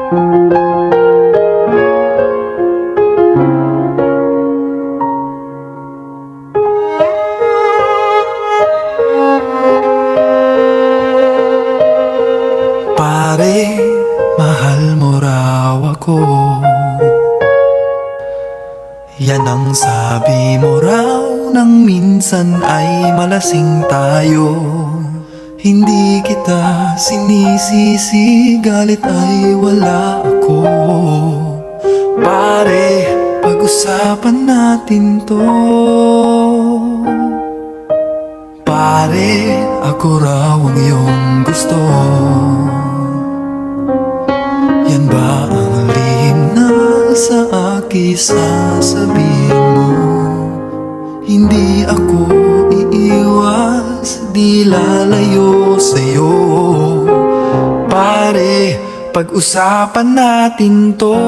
Pare, mahal mo raw ako. Yan ang sabi mo raw nang minsan ay malasing tayo. Hindi kita sinisisi, galit ay wala ako. Pare, pag-usapan natin to. Pare, ako raw ang iyong gusto. Yan ba ang lihim na sa akin sasabihin mo? Hindi ako iiwas, di lalayo sa'yo. Pare, pag-usapan natin to.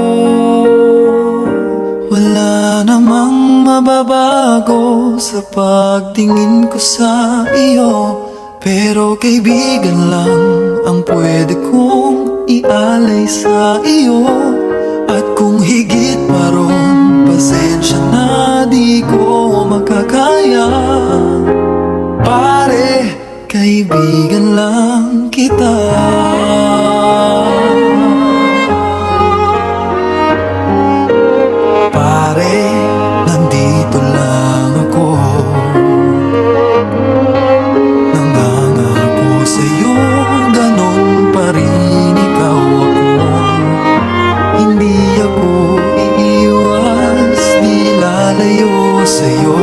Wala namang mababago sa pagtingin ko sa iyo, pero kaibigan lang ang pwede kong ialay sa iyo. At kung higit pa ron, pasensya na di ko makakaya. Pare, kaibigan lang kita. Pare, nandito lang ako. Nangangako sa'yo, ganon pa rin ikaw ako. Hindi ako iiwas, di lalayo sa'yo.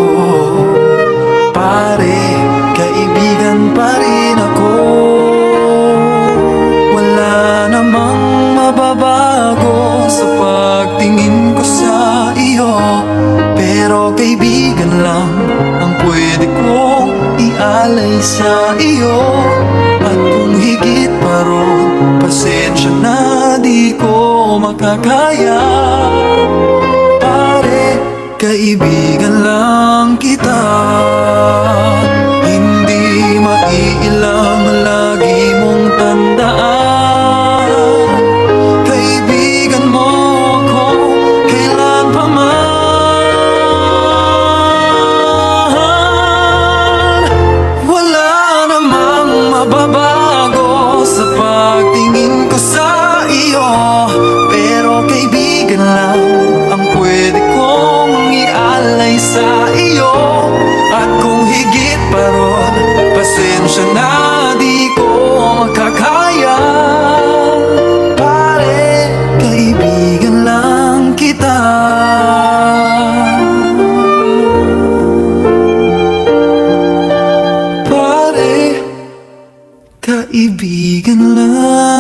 Pare, kaibigan pa rin ako. Wala namang mababago sa pagtingin ko sa iyo, pero kaibigan lang ang pwede kong ialay sa iyo. At kung higit pa ron, pasensya na di ko makakaya. Pare, kaibigan lang kita. Hindi maiilang lagi mong tandaan. Kaibigan mo ako kailan pa man. Wala namang mababago sa pagtingin ko sa iyo, pero kaibigan lang ang pwede kong ialay sa iyo. At kung higit pa ron, pasensya na di ko makakaya. Pare, kaibigan lang kita. Pare, kaibigan lang